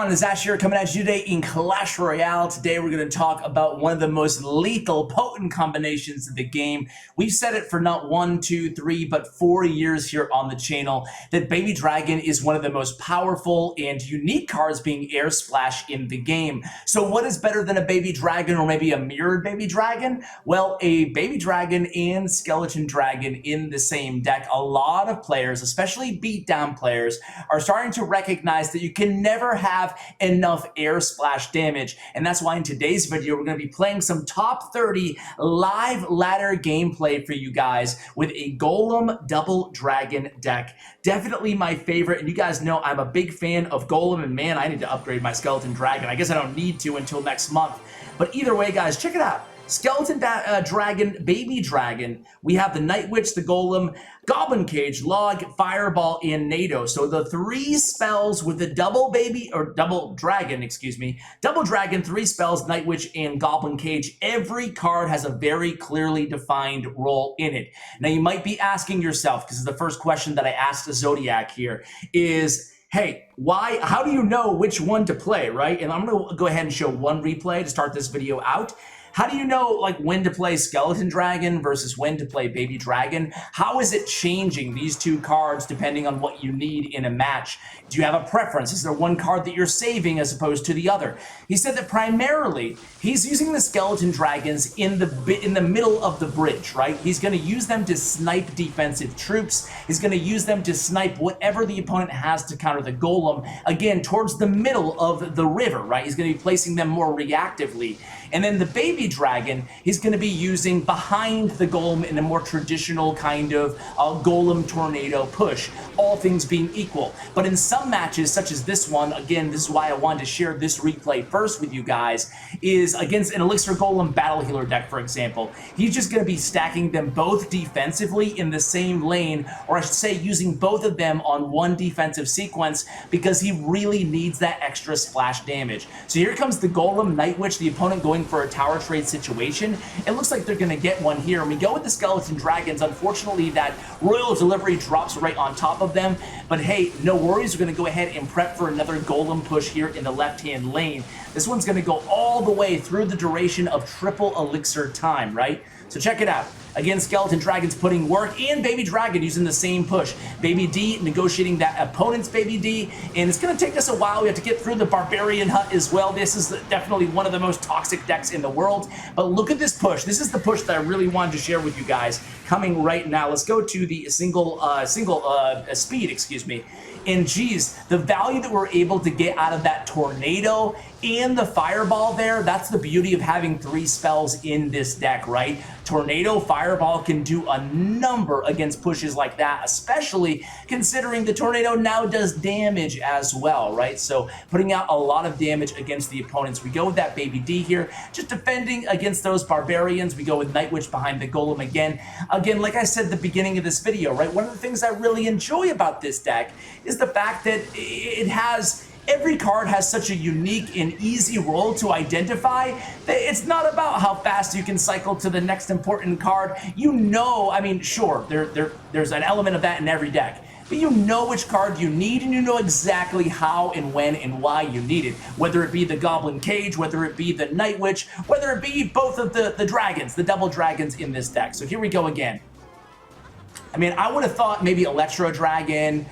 on? It's Ash here coming at you today in Clash Royale. Today we're going to talk about one of the most lethal, potent combinations of the game. We've said it for not 1, 2, 3, but 4 years here on the channel that Baby Dragon is one of the most powerful and unique cards being air splash in the game. So what is better than a Baby Dragon or maybe a mirrored Baby Dragon? Well, a Baby Dragon and Skeleton Dragon in the same deck. A lot of players, especially beatdown players, are starting to recognize that you can never have enough air splash damage, and that's why in today's video we're going to be playing some top 30 live ladder gameplay for you guys with a Golem double dragon deck. Definitely my favorite, and you guys know I'm a big fan of Golem, and man, I need to upgrade my Skeleton Dragon. I guess I don't need to until next month, but either way guys, check it out. Skeleton Dragon, Baby Dragon, we have the Night Witch, the Golem, Goblin Cage, Log, Fireball, and NATO. So the 3 spells with the double dragon, 3 spells, Night Witch, and Goblin Cage. Every card has a very clearly defined role in it. Now you might be asking yourself, because the first question that I asked the Zodiac here is, hey, how do you know which one to play, right? And I'm gonna go ahead and show one replay to start this video out. How do you know like when to play Skeleton Dragon versus when to play Baby Dragon? How is it changing these 2 cards depending on what you need in a match? Do you have a preference? Is there one card that you're saving as opposed to the other? He said that primarily he's using the Skeleton Dragons in the middle of the bridge, right? He's going to use them to snipe defensive troops. He's going to use them to snipe whatever the opponent has to counter the Golem, again, towards the middle of the river, right? He's going to be placing them more reactively. And then the Baby Dragon, he's going to be using behind the Golem in a more traditional kind of Golem tornado push, all things being equal. But in some matches, such as this one, again, this is why I wanted to share this replay first with you guys, is against an Elixir Golem Battle Healer deck, for example. He's just going to be stacking them both defensively in the same lane, or I should say using both of them on one defensive sequence because he really needs that extra splash damage. So here comes the Golem Night Witch, the opponent going for a tower trade situation. It looks like they're going to get one here, and we go with the Skeleton Dragons. Unfortunately, that Royal Delivery drops right on top of them, but hey, no worries. We're going to go ahead and prep for another Golem push here in the left-hand lane. This one's going to go all the way through the duration of triple Elixir time, right? So check it out. Again, Skeleton Dragon's putting work, and Baby Dragon using the same push. Baby D negotiating that opponent's Baby D, and it's going to take us a while. We have to get through the Barbarian Hut as well. This is definitely one of the most toxic decks in the world, but look at this push. This is the push that I really wanted to share with you guys coming right now. Let's go to the single speed, excuse me. And geez, the value that we're able to get out of that tornado and the fireball there, that's the beauty of having 3 spells in this deck, right? Tornado, fireball can do a number against pushes like that, especially considering the tornado now does damage as well, right? So putting out a lot of damage against the opponents. We go with that Baby D here, just defending against those barbarians. We go with Night Witch behind the Golem again. Again, like I said at the beginning of this video, right? One of the things I really enjoy about this deck is the fact that it has every card has such a unique and easy role to identify that it's not about how fast you can cycle to the next important card. You know, I mean, sure, there's an element of that in every deck, but you know which card you need, and you know exactly how and when and why you need it. Whether it be the Goblin Cage, whether it be the Night Witch, whether it be both of the dragons, the double dragons in this deck. So here we go again. I mean, I would have thought maybe Electro Dragon,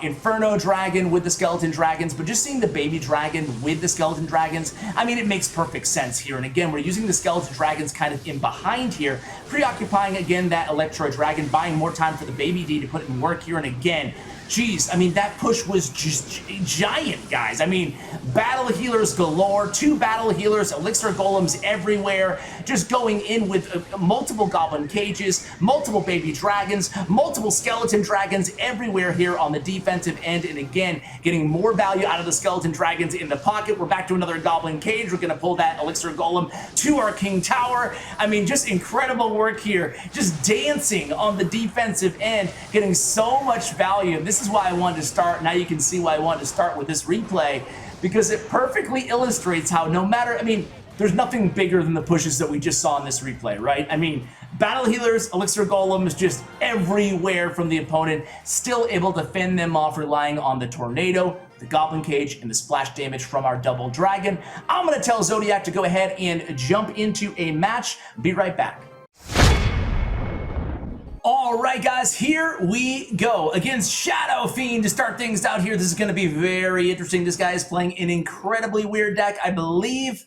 Inferno Dragon with the Skeleton Dragons, but just seeing the Baby Dragon with the Skeleton Dragons, I mean, it makes perfect sense here. And again, we're using the Skeleton Dragons kind of in behind here, preoccupying again that Electro Dragon, buying more time for the Baby D to put in work here. And again, geez, I mean, that push was just giant, guys. I mean, battle healers galore, 2 battle healers, Elixir Golems everywhere, just going in with multiple Goblin Cages, multiple Baby Dragons, multiple Skeleton Dragons everywhere here on the defensive end, and again, getting more value out of the Skeleton Dragons in the pocket. We're back to another Goblin Cage. We're going to pull that Elixir Golem to our King Tower. I mean, just incredible work here, just dancing on the defensive end, getting so much value. This is why I wanted to start. Now you can see why I wanted to start with this replay, because it perfectly illustrates how no matter, I mean, there's nothing bigger than the pushes that we just saw in this replay, right? I mean, battle healers, Elixir Golems just everywhere from the opponent, still able to fend them off, relying on the tornado. the Goblin Cage and the splash damage from our double dragon. I'm going to tell Zodiac to go ahead and jump into a match. Be right back. All right, guys, here we go against Shadow Fiend to start things out here. This is going to be very interesting. This guy is playing an incredibly weird deck, I believe.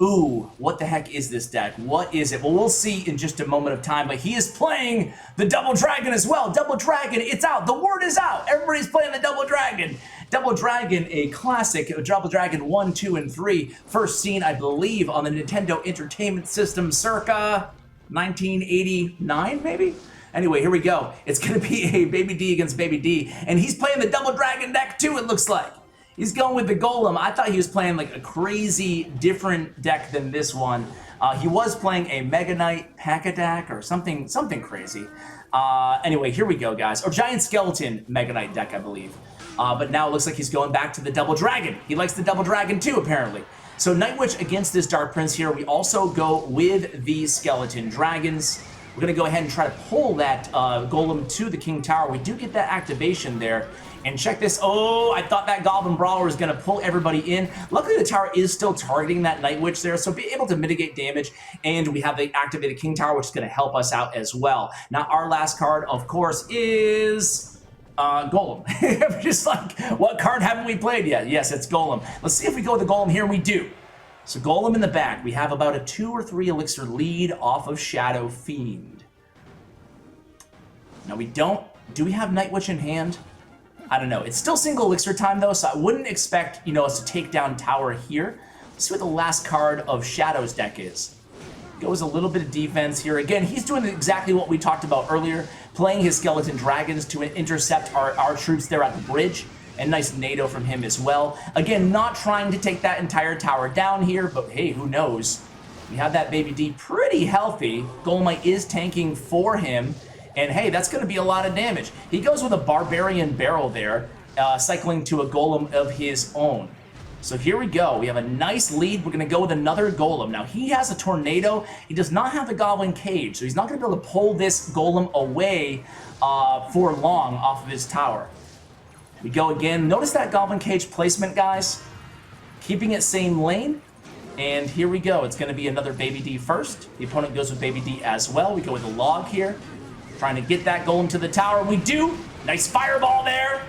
Ooh, what the heck is this deck? What is it? Well, we'll see in just a moment of time, but he is playing the Double Dragon as well. Double Dragon, it's out. The word is out. Everybody's playing the Double Dragon. Double Dragon, a classic. Double Dragon 1, 2, and 3. First seen, I believe, on the Nintendo Entertainment System circa 1989, maybe? Anyway, here we go. It's going to be a Baby D against Baby D, and he's playing the Double Dragon deck too, it looks like. He's going with the Golem. I thought he was playing like a crazy different deck than this one. He was playing a Mega Knight Pack-a-Dack or something crazy. Anyway, here we go, guys. Or Giant Skeleton Mega Knight deck, I believe. But now it looks like he's going back to the Double Dragon. He likes the Double Dragon too, apparently. So Night Witch against this Dark Prince here. We also go with the Skeleton Dragons. We're going to go ahead and try to pull that Golem to the King Tower. We do get that activation there. And check this. Oh, I thought that Goblin Brawler was going to pull everybody in. Luckily, the tower is still targeting that Night Witch there, so be able to mitigate damage. And we have the activated King Tower, which is going to help us out as well. Now, our last card, of course, is Golem. Just like, what card haven't we played yet? Yes, it's Golem. Let's see if we go with the Golem here. We do. So Golem in the back. We have about a 2 or 3 elixir lead off of Shadow Fiend. Now, we don't. Do we have Night Witch in hand? I don't know. It's still single elixir time, though, so I wouldn't expect, us to take down tower here. Let's see what the last card of Shadow's deck is. Goes a little bit of defense here. Again, he's doing exactly what we talked about earlier, playing his Skeleton Dragons to intercept our troops there at the bridge. And nice NATO from him as well. Again, not trying to take that entire tower down here, but hey, who knows? We have that Baby D pretty healthy. Golemite is tanking for him. And hey, that's going to be a lot of damage. He goes with a Barbarian Barrel there, cycling to a Golem of his own. So here we go. We have a nice lead. We're going to go with another Golem. Now, he has a Tornado. He does not have the Goblin Cage, so he's not going to be able to pull this Golem away for long off of his tower. We go again. Notice that Goblin Cage placement, guys. Keeping it same lane. And here we go. It's going to be another Baby D first. The opponent goes with Baby D as well. We go with a Log here. Trying to get that Golem to the tower. We do. Nice fireball there.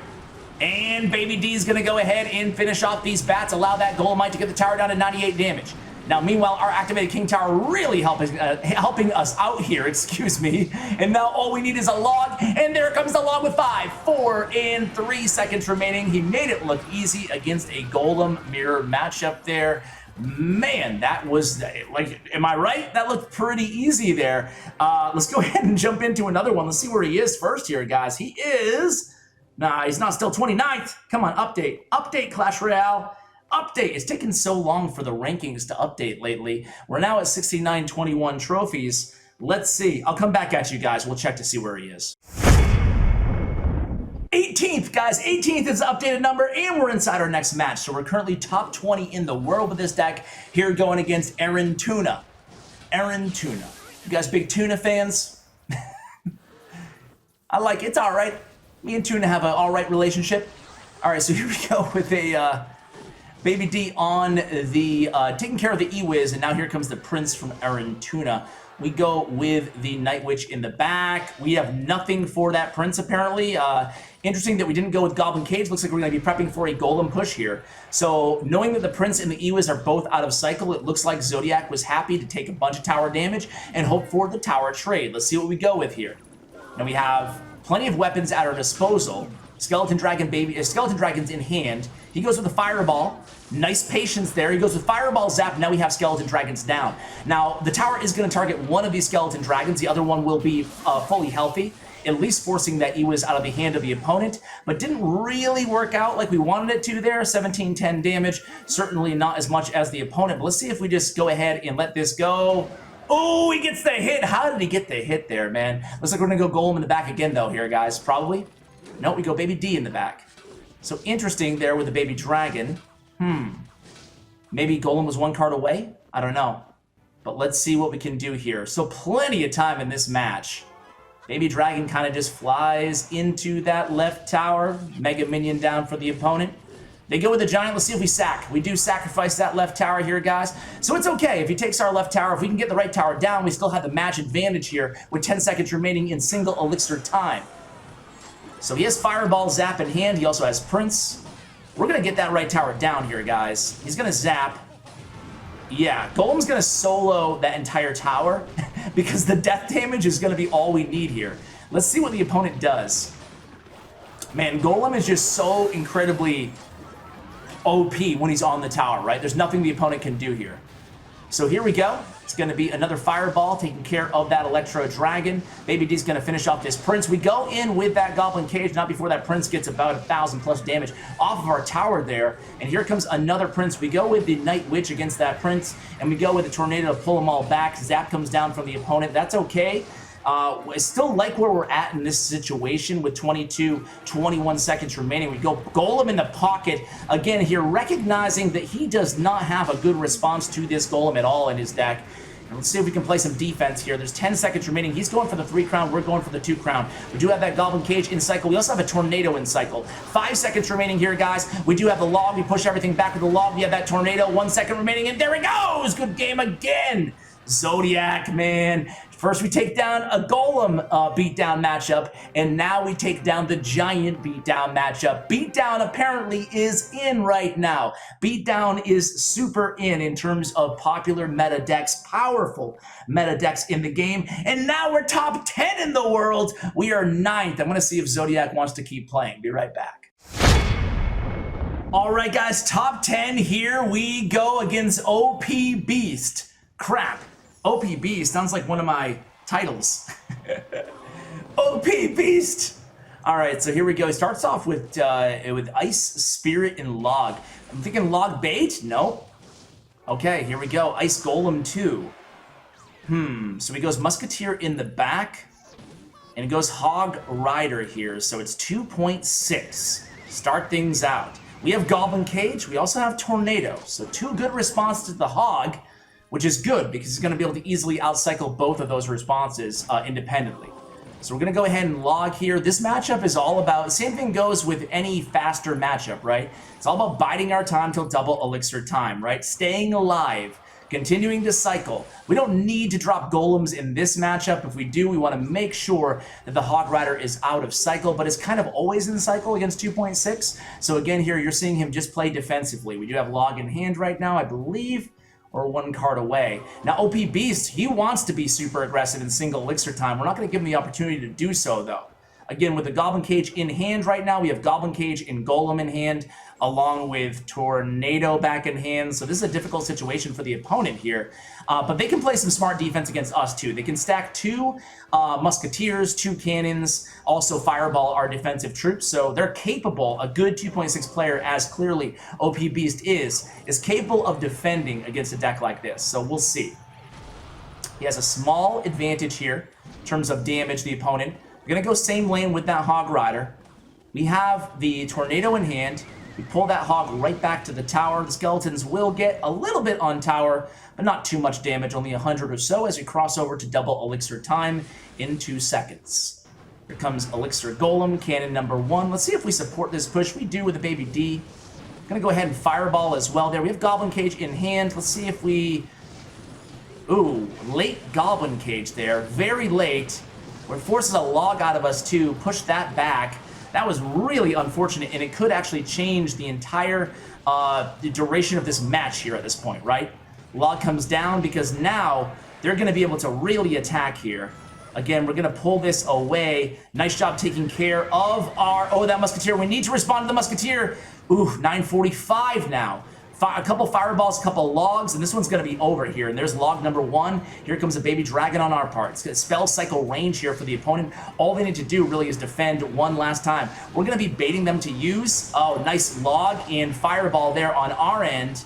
And Baby D is going to go ahead and finish off these bats. Allow that Golemite to get the tower down to 98 damage. Now, meanwhile, our activated King Tower really helping us out here, excuse me. And now all we need is a Log. And there comes the Log with 5, 4, and 3 seconds remaining. He made it look easy against a Golem mirror matchup there. Man, that was, like, am I right? That looked pretty easy there. Let's go ahead and jump into another one. Let's see where he is first here, guys. He is, nah, he's not still 29th. Come on, update. Update, Clash Royale. Update. It's taken so long for the rankings to update lately. We're now at 69-21 trophies. Let's see. I'll come back at you guys. We'll check to see where he is. 18th, guys. 18th is the updated number, and we're inside our next match. So we're currently top 20 in the world with this deck. Here going against Tuna. Tuna. You guys big Tuna fans? I like it. It's all right. Me and Tuna have an all right relationship. All right, so here we go with a Baby D on the taking care of the E-Wiz, and now here comes the Prince from Tuna. We go with the Night Witch in the back. We have nothing for that Prince, apparently. Interesting that we didn't go with Goblin Cage. Looks like we're going to be prepping for a Golem push here. So knowing that the Prince and the Ewiz are both out of cycle, it looks like Zodiac was happy to take a bunch of tower damage and hope for the tower trade. Let's see what we go with here. Now we have plenty of weapons at our disposal. Skeleton Dragons in hand. He goes with a Fireball. Nice patience there. He goes with Fireball Zap. Now we have Skeleton Dragons down. Now, the tower is going to target one of these Skeleton Dragons. The other one will be fully healthy, at least forcing that Ewiz out of the hand of the opponent, but didn't really work out like we wanted it to there. 17-10 damage. Certainly not as much as the opponent, but let's see if we just go ahead and let this go. Oh, he gets the hit. How did he get the hit there, man? Looks like we're going to go Golem in the back again, though, here, guys. Probably. No, we go Baby D in the back. So interesting there with the Baby Dragon. Maybe Golem was one card away? I don't know. But let's see what we can do here. So plenty of time in this match. Baby Dragon kind of just flies into that left tower. Mega Minion down for the opponent. They go with the giant. Let's see if we sack. We do sacrifice that left tower here, guys. So it's okay if he takes our left tower. If we can get the right tower down, we still have the match advantage here with 10 seconds remaining in single elixir time. So he has Fireball, Zap in hand. He also has Prince. We're going to get that right tower down here, guys. He's going to Zap. Yeah, Golem's going to solo that entire tower because the death damage is going to be all we need here. Let's see what the opponent does. Man, Golem is just so incredibly OP when he's on the tower, right? There's nothing the opponent can do here. So here we go. It's going to be another Fireball taking care of that Electro Dragon. Baby D's going to finish off this Prince. We go in with that Goblin Cage, not before that Prince gets about 1,000 plus damage off of our tower there. And here comes another Prince. We go with the Night Witch against that Prince, and we go with the Tornado to pull them all back. Zap comes down from the opponent. That's okay. I still like where we're at in this situation with 21 seconds remaining. We go Golem in the pocket again here, recognizing that he does not have a good response to this Golem at all in his deck. And let's see if we can play some defense here. There's 10 seconds remaining. He's going for the 3 crown. We're going for the 2 crown. We do have that Goblin Cage in cycle. We also have a Tornado in cycle. 5 seconds remaining here, guys. We do have the log. We push everything back with the log. We have that Tornado. 1 second remaining, and there he goes. Good game again. Zodiac, man. First we take down a Golem beatdown matchup, and now we take down the Giant beatdown matchup. Beatdown apparently is in right now. Beatdown is super in terms of popular meta decks, powerful meta decks in the game, and now we're top 10 in the world. We are 9th. I'm going to see if Zodiac wants to keep playing. Be right back. All right, guys, top 10. Here we go against OP Beast. Crap. OP Beast sounds like one of my titles. OP Beast! All right, so here we go. He starts off with Ice, Spirit, and Log. I'm thinking Log Bait? Nope. Okay, here we go. Ice Golem 2. So he goes Musketeer in the back, and he goes Hog Rider here, so it's 2.6. Start things out. We have Goblin Cage. We also have Tornado, so 2 good responses to the Hog, which is good because he's going to be able to easily outcycle both of those responses independently. So we're going to go ahead and log here. This matchup is all about, same thing goes with any faster matchup, right? It's all about biding our time till double elixir time, right? Staying alive, continuing to cycle. We don't need to drop golems in this matchup. If we do, we want to make sure that the Hog Rider is out of cycle, but it's kind of always in cycle against 2.6. So again, here you're seeing him just play defensively. We do have log in hand right now, I believe, or 1 card away. Now, OP Beast, he wants to be super aggressive in single elixir time. We're not going to give him the opportunity to do so, though. Again, with the Goblin Cage in hand right now, we have Goblin Cage and Golem in hand, along with Tornado back in hand. So this is a difficult situation for the opponent here. But they can play some smart defense against us, too. They can stack 2 Musketeers, 2 Cannons, also Fireball our defensive troops. So they're capable, a good 2.6 player, as clearly OP Beast is capable of defending against a deck like this. So we'll see. He has a small advantage here in terms of damage the opponent. We're going to go same lane with that Hog Rider. We have the Tornado in hand. We pull that Hog right back to the tower. The Skeletons will get a little bit on tower, but not too much damage, only 100 or so as we cross over to double elixir time in 2 seconds. Here comes Elixir Golem, cannon number 1. Let's see if we support this push. We do with the Baby D. I'm going to go ahead and Fireball as well there. We have Goblin Cage in hand. Let's see if we... Ooh, late Goblin Cage there. Very late. Where it forces a log out of us to push that back. That was really unfortunate, and it could actually change the entire duration of this match here at this point, right? Log comes down because now they're going to be able to really attack here. Again, we're going to pull this away. Nice job taking care of our... Oh, that Musketeer. We need to respond to the Musketeer. Ooh, 945 now. A couple Fireballs, a couple Logs, and this one's going to be over here. And there's log number 1. Here comes a Baby Dragon on our part. It's got spell cycle range here for the opponent. All they need to do really is defend one last time. We're going to be baiting them to use. Oh, nice Log and Fireball there on our end.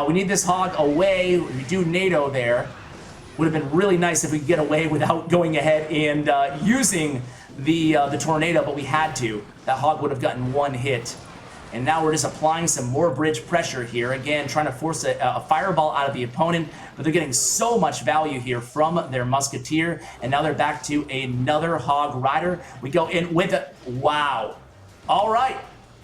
We need this Hog away. We do NATO there. Would have been really nice if we could get away without going ahead and using the Tornado, but we had to. That Hog would have gotten 1 hit. And now we're just applying some more bridge pressure here. Again, trying to force a Fireball out of the opponent. But they're getting so much value here from their Musketeer. And now they're back to another Hog Rider. We go in with a... Wow. All right.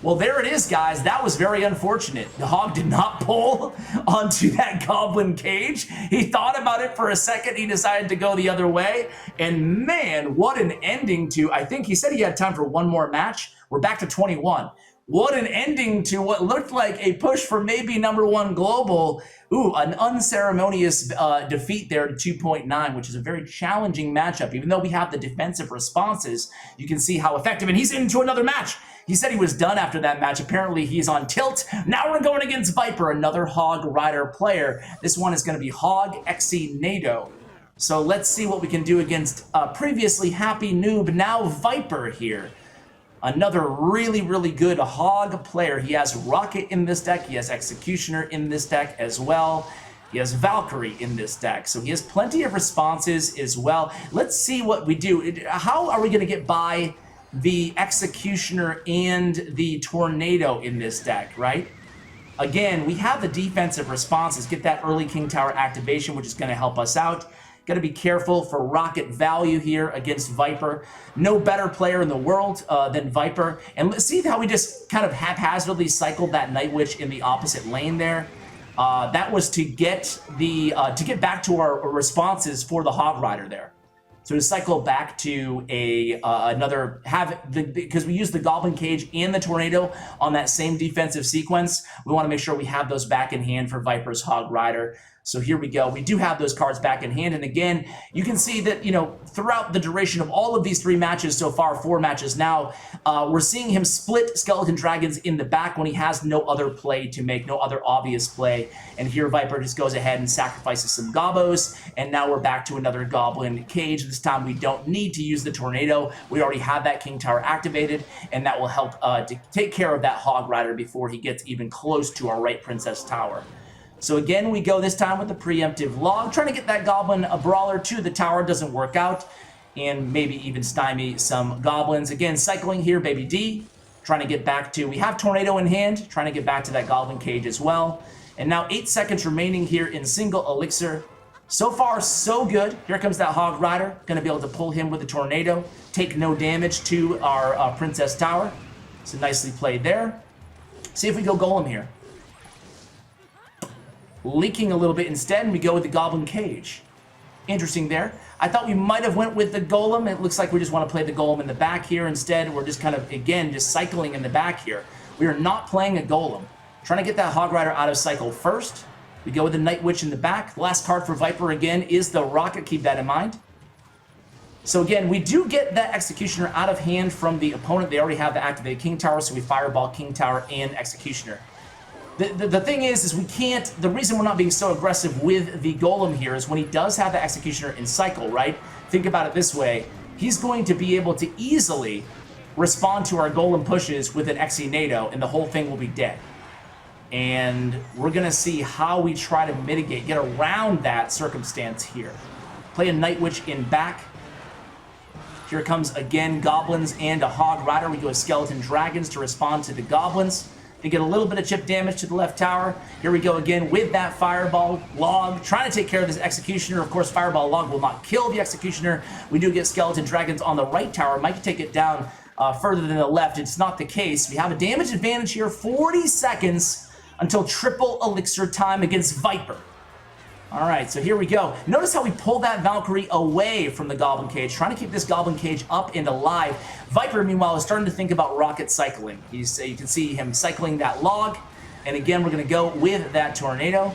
Well, there it is, guys. That was very unfortunate. The hog did not pull onto that goblin cage. He thought about it for a second. He decided to go the other way. And man, what an ending to, I think he said he had time for one more match. We're back to 21. What an ending to what looked like a push for maybe #1 global. Ooh, an unceremonious defeat there to 2.9, which is a very challenging matchup. Even though we have the defensive responses, you can see how effective. And he's into another match. He said he was done after that match. Apparently, he's on tilt. Now we're going against Viper, another Hog Rider player. This one is going to be Hog Xe NATO. So let's see what we can do against previously Happy Noob, now Viper here. Another really, really good Hog player. He has Rocket in this deck. He has Executioner in this deck as well. He has Valkyrie in this deck. So he has plenty of responses as well. Let's see what we do. How are we going to get by the Executioner and the Tornado in this deck, right? Again, we have the defensive responses. Get that early King Tower activation, which is going to help us out. Got to be careful for rocket value here against Viper. No better player in the world than Viper. And let's see how we just kind of haphazardly cycled that Night Witch in the opposite lane there. That was to get back to our responses for the Hog Rider there. So to cycle back to because we used the Goblin Cage and the Tornado on that same defensive sequence, we want to make sure we have those back in hand for Viper's Hog Rider. So here we go. We do have those cards back in hand. And again, you can see that, you know, throughout the duration of all of these 3 matches so far, 4 matches now, we're seeing him split Skeleton Dragons in the back when he has no other play to make, no other obvious play. And here Viper just goes ahead and sacrifices some Gobos. And now we're back to another Goblin Cage. This time we don't need to use the Tornado. We already have that King Tower activated, and that will help to take care of that Hog Rider before he gets even close to our right Princess Tower. So again, we go this time with the preemptive log, trying to get that goblin brawler to the tower. Doesn't work out, and maybe even stymie some goblins. Again, cycling here, Baby D, trying to get back to, we have Tornado in hand, trying to get back to that goblin cage as well. And now 8 seconds remaining here in single elixir. So far, so good. Here comes that Hog Rider, going to be able to pull him with the Tornado, take no damage to our Princess Tower. So nicely played there. See if we go Golem here. Leaking a little bit instead, and we go with the Goblin Cage. Interesting there. I thought we might have went with the Golem. It looks like we just want to play the Golem in the back here instead. We're just kind of, again, just cycling in the back here. We are not playing a Golem. Trying to get that Hog Rider out of cycle first. We go with the Night Witch in the back. The last card for Viper, again, is the Rocket. Keep that in mind. So again, we do get that Executioner out of hand from the opponent. They already have the activated King Tower, so we Fireball King Tower and Executioner. The thing is we can't, the reason we're not being so aggressive with the Golem here is when he does have the Executioner in cycle, right? Think about it this way. He's going to be able to easily respond to our Golem pushes with an Xe NATO, and the whole thing will be dead. And we're going to see how we try to mitigate, get around that circumstance here. Play a Night Witch in back. Here comes, again, Goblins and a Hog Rider. We go with Skeleton Dragons to respond to the Goblins. They get a little bit of chip damage to the left tower. Here we go again with that Fireball Log, trying to take care of this Executioner. Of course, Fireball Log will not kill the Executioner. We do get Skeleton Dragons on the right tower. Might take it down further than the left. It's not the case. We have a damage advantage here. 40 seconds until triple elixir time against Viper. All right, so here we go. Notice how we pull that Valkyrie away from the Goblin Cage, trying to keep this Goblin Cage up and alive. Viper, meanwhile, is starting to think about rocket cycling. You can see him cycling that log. And again, we're going to go with that Tornado.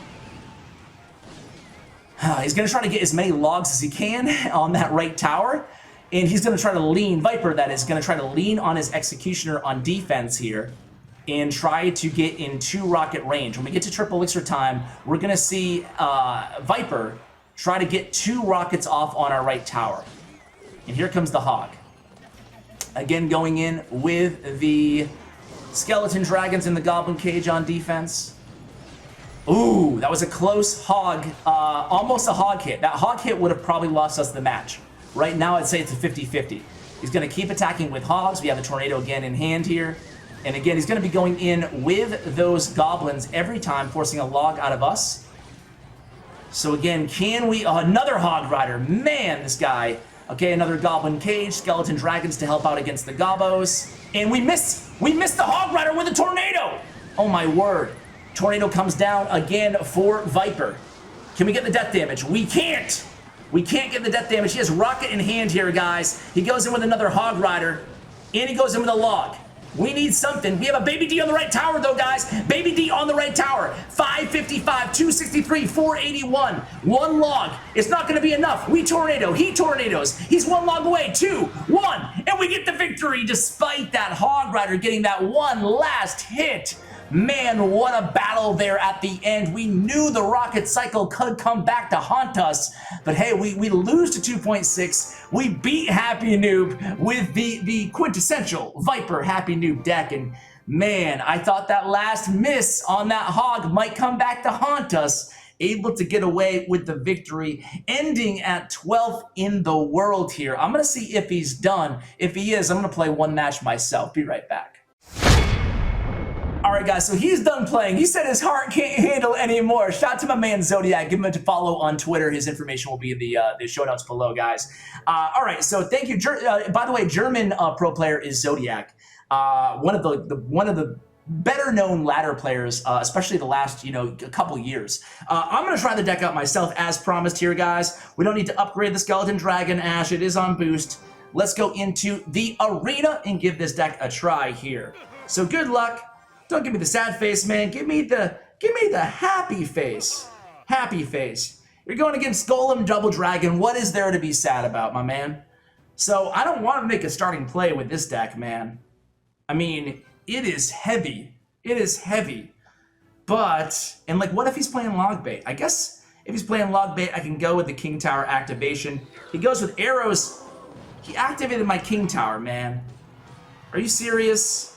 He's going to try to get as many logs as he can on that right tower. And he's going to try to lean, Viper that is, going to try to lean on his Executioner on defense here and try to get in 2 rocket range. When we get to triple elixir time, we're going to see Viper try to get 2 rockets off on our right tower. And here comes the Hog. Again, going in with the Skeleton Dragons in the Goblin Cage on defense. Ooh, that was a close Hog, almost a Hog hit. That Hog hit would have probably lost us the match. Right now, I'd say it's a 50-50. He's going to keep attacking with Hogs. We have the Tornado again in hand here. And again, he's going to be going in with those Goblins every time, forcing a log out of us. So again, can we... another Hog Rider. Man, this guy Okay, another Goblin Cage, Skeleton Dragons to help out against the Gobos. And we missed the Hog Rider with a Tornado! Oh my word. Tornado comes down again for Viper. Can we get the death damage? We can't! We can't get the death damage. He has Rocket in hand here, guys. He goes in with another Hog Rider, and he goes in with a Log. We need something. We have a Baby D on the right tower, though, guys. Baby D on the right tower. 555, 263, 481. One log. It's not going to be enough. We tornado. He tornadoes. He's one log away. 2, 1. And we get the victory despite that Hog Rider getting that one last hit. Man, what a battle there at the end. We knew the Rocket Cycle could come back to haunt us. But hey, we lose to 2.6. We beat Happy Noob with the quintessential Viper Happy Noob deck. And man, I thought that last miss on that Hog might come back to haunt us. Able to get away with the victory, ending at 12th in the world here. I'm going to see if he's done. If he is, I'm going to play one match myself. Be right back. All right, guys, so he's done playing. He said his heart can't handle anymore. Shout out to my man Zodiac. Give him a follow on Twitter. His information will be in the show notes below, guys. All right, so thank you. By the way, German pro player is Zodiac. One of the better known ladder players, especially the last a couple years. I'm gonna try the deck out myself as promised here, guys. We don't need to upgrade the Skeleton Dragon Ash. It is on boost. Let's go into the arena and give this deck a try here. So good luck. Don't give me the sad face, man. Give me the happy face. Happy face. You're going against Golem Double Dragon. What is there to be sad about, my man? So I don't want to make a starting play with this deck, man. I mean, it is heavy. It is heavy. But, and like, what if he's playing Log Bait? I guess if he's playing Log Bait, I can go with the King Tower activation. He goes with arrows. He activated my King Tower, man. Are you serious?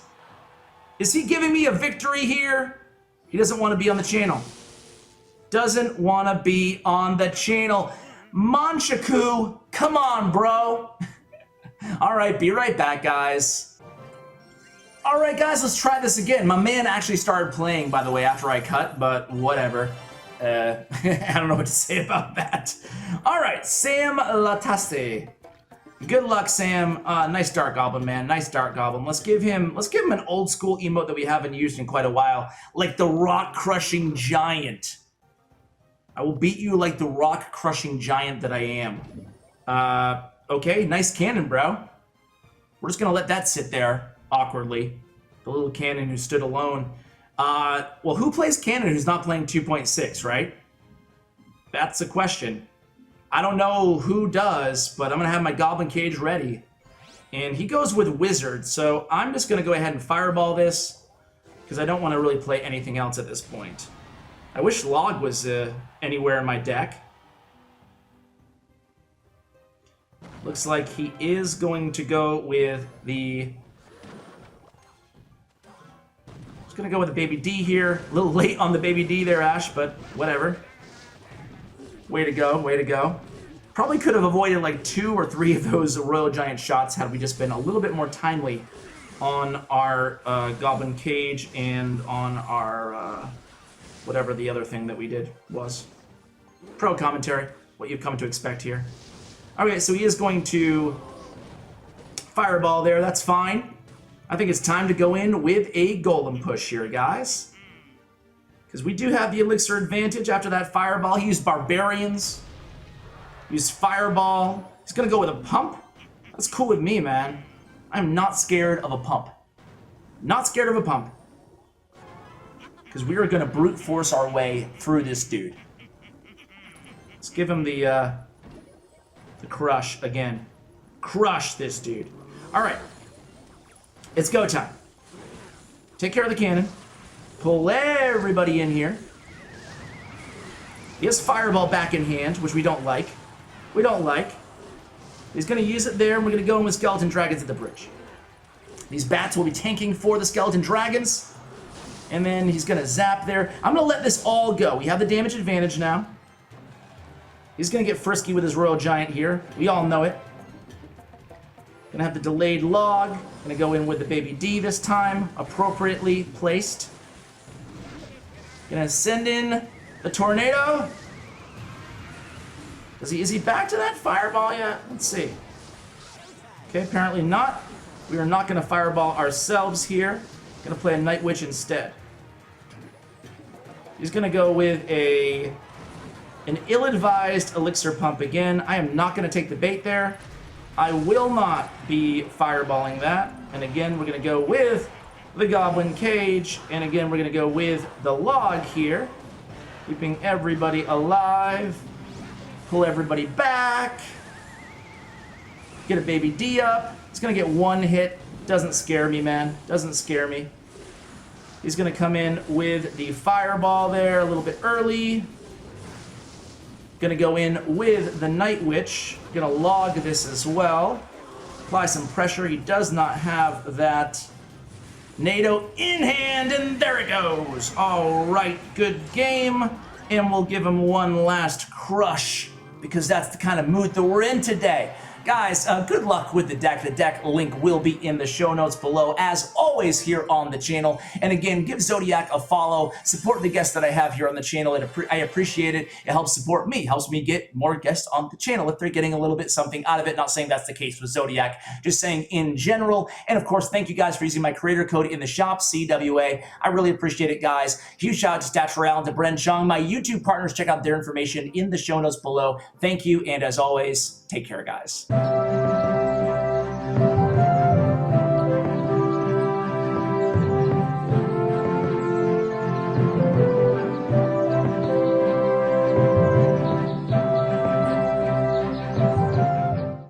Is he giving me a victory here? He doesn't want to be on the channel. Doesn't want to be on the channel. Manchaku, come on, bro. All right, be right back, guys. All right, guys, let's try this again. My man actually started playing, by the way, after I cut, but whatever. I don't know what to say about that. All right, Sam Lataste. Good luck, Sam. Nice Dark Goblin, man. Nice Dark Goblin. Let's give him an old school emote that we haven't used in quite a while, like the Rock Crushing Giant. I will beat you like the Rock Crushing Giant that I am. Okay, nice cannon, bro. We're just gonna let that sit there awkwardly. The little cannon who stood alone. Well, who plays cannon who's not playing 2.6, right? That's the question. I don't know who does, but I'm going to have my Goblin Cage ready. And he goes with Wizard, so I'm just going to go ahead and Fireball this, because I don't want to really play anything else at this point. I wish Log was anywhere in my deck. Looks like he is going to go with the... He's going to go with the Baby D here. A little late on the Baby D there, Ash, but whatever. Way to go, way to go. Probably could have avoided like 2 or 3 of those Royal Giant shots had we just been a little bit more timely on our Goblin Cage and on our whatever the other thing that we did was. Pro commentary, what you've come to expect here. Okay, so he is going to Fireball there, that's fine. I think it's time to go in with a Golem push here, guys. Because we do have the Elixir advantage after that Fireball. He used Barbarians. Used Fireball. He's going to go with a Pump. That's cool with me, man. I'm not scared of a Pump. Not scared of a Pump. Because we are going to brute force our way through this dude. Let's give him the crush again. Crush this dude. All right. It's go time. Take care of the cannon. Pull everybody in here. He has Fireball back in hand, which we don't like. We don't like. He's going to use it there, and we're going to go in with Skeleton Dragons at the bridge. These bats will be tanking for the Skeleton Dragons. And then he's going to zap there. I'm going to let this all go. We have the damage advantage now. He's going to get frisky with his Royal Giant here. We all know it. Going to have the delayed log. Going to go in with the Baby D this time, appropriately placed. Going to send in the Tornado. Is he back to that fireball yet? Let's see. Okay, apparently not. We are not going to fireball ourselves here. Going to play a Night Witch instead. He's going to go with an ill-advised elixir pump again. I am not going to take the bait there. I will not be fireballing that. And again, we're going to go with the Goblin Cage. And again, we're going to go with the log here. Keeping everybody alive. Pull everybody back. Get a baby D up. It's going to get one hit. Doesn't scare me, man. Doesn't scare me. He's going to come in with the fireball there a little bit early. Going to go in with the Night Witch. Going to log this as well. Apply some pressure. He does not have that NATO in hand, and there it goes. All right, good game. And we'll give him one last crush because that's the kind of mood that we're in today. Guys, good luck with the deck. The deck link will be in the show notes below, as always, here on the channel. And again, give Zodiac a follow. Support the guests that I have here on the channel. I appreciate it. It helps support me. Helps me get more guests on the channel if they're getting a little bit something out of it. Not saying that's the case with Zodiac, just saying in general. And of course, thank you guys for using my creator code in the shop, CWA. I really appreciate it, guys. Huge shout out to Clash Royale and to Bren Chong. My YouTube partners, check out their information in the show notes below. Thank you, and as always, take care, guys.